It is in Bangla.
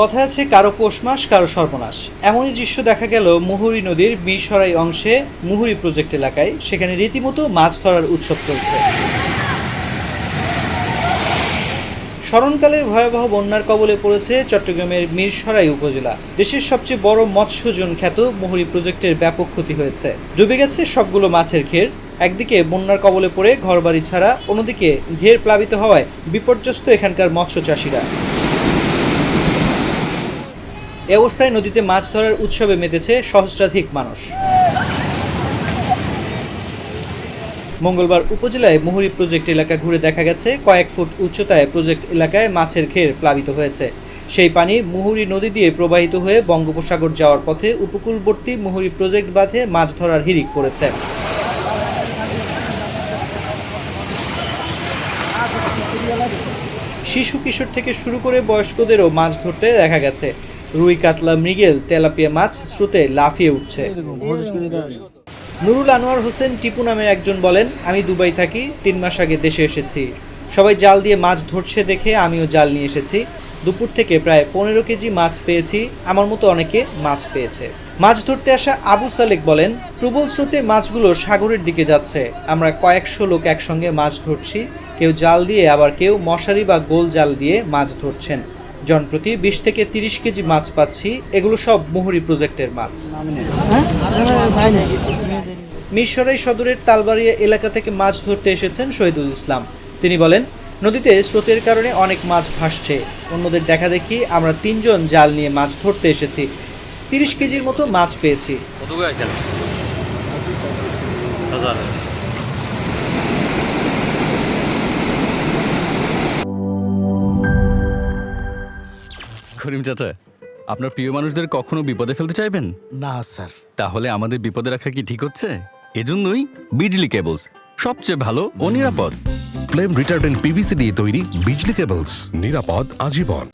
কথা আছে কারো পৌষ মাস কারো সর্বনাশ। এমনই দৃশ্য দেখা গেল মুহুরী নদীর মিরসরাই অংশে মুহুরী প্রজেক্ট এলাকায়। সেখানে রীতিমতো মাছ ধরার উৎসব চলছে। স্মরণকালের ভয়াবহ বন্যার কবলে পড়েছে চট্টগ্রামের মিরসরাই উপজেলা। দেশের সবচেয়ে বড় মৎস্যজন খ্যাত মুহুরী প্রজেক্টের ব্যাপক ক্ষতি হয়েছে। ডুবে গেছে সবগুলো মাছের ঘের। একদিকে বন্যার কবলে পড়ে ঘরবাড়ি ছাড়া, অন্যদিকে ঘের প্লাবিত হওয়ায় বিপর্যস্ত এখানকার মৎস্য চাষিরা। এ অবস্থায় নদীতে মাছ ধরার উৎসবে মেতেছে সহস্রাধিক মানুষ। মঙ্গলবার উপজেলায় মুহুরী প্রজেক্ট এলাকা ঘুরে দেখা গেছে কয়েক ফুট উচ্চতায় প্রজেক্ট এলাকায় মাছের ঘের প্লাবিত হয়েছে। সেই পানি মুহুরী নদী দিয়ে প্রবাহিত হয়ে বঙ্গোপসাগর যাওয়ার পথে উপকূলবর্তী মুহুরী প্রজেক্ট বাঁধে মাছ ধরার হিড়িক পড়েছে। শিশু কিশোর থেকে শুরু করে বয়স্কদেরও মাছ ধরতে দেখা গেছে। রুই, কাতলা, মৃগেল, তেলাপিয়া মাছ স্রোতে লাফিয়ে উঠছে। নুরুল আনোয়ার হোসেন টিপু নামের একজন বলেন, আমি দুবাই থাকি, 3 মাস আগে দেশে এসেছি। সবাই জাল দিয়ে মাছ ধরছে দেখে আমিও জাল নিয়ে এসেছি। দুপুর থেকে প্রায় 15 কেজি মাছ পেয়েছি। আমার মতো অনেকে মাছ পেয়েছে। মাছ ধরতে আসা আবু সালেক বলেন, প্রবল স্রোতে মাছগুলো সাগরের দিকে যাচ্ছে। আমরা কয়েকশো লোক একসঙ্গে মাছ ধরছি। কেউ জাল দিয়ে, আবার কেউ মশারি বা গোল জাল দিয়ে মাছ ধরছেন। জনপ্রতি 20 থেকে 30 কেজি মাছ পাচ্ছি। এগুলো সব মুহুরী প্রজেক্টের মাছ। মিরসরাই সদরের তালবাড়িয়া এলাকা থেকে মাছ ধরতে এসেছেন শহীদুল ইসলাম। তিনি বলেন, নদীতে স্রোতের কারণে অনেক মাছ ভাসছে। অন্যদের দেখা দেখি আমরা 3 জন জাল নিয়ে মাছ ধরতে এসেছি। 30 কেজির মতো মাছ পেয়েছি। করিম চাচা, আপনার প্রিয় মানুষদের কখনো বিপদে ফেলতে চাইবেন না স্যার। তাহলে আমাদের বিপদে রাখা কি ঠিক হচ্ছে? এজন্যই বিজলি কেবলস সবচেয়ে ভালো ও নিরাপদ। ফ্লেম রিটার্ডেন্ট পিভিসি দিয়ে তৈরি বিজলি কেবলস, নিরাপদ আজীবন।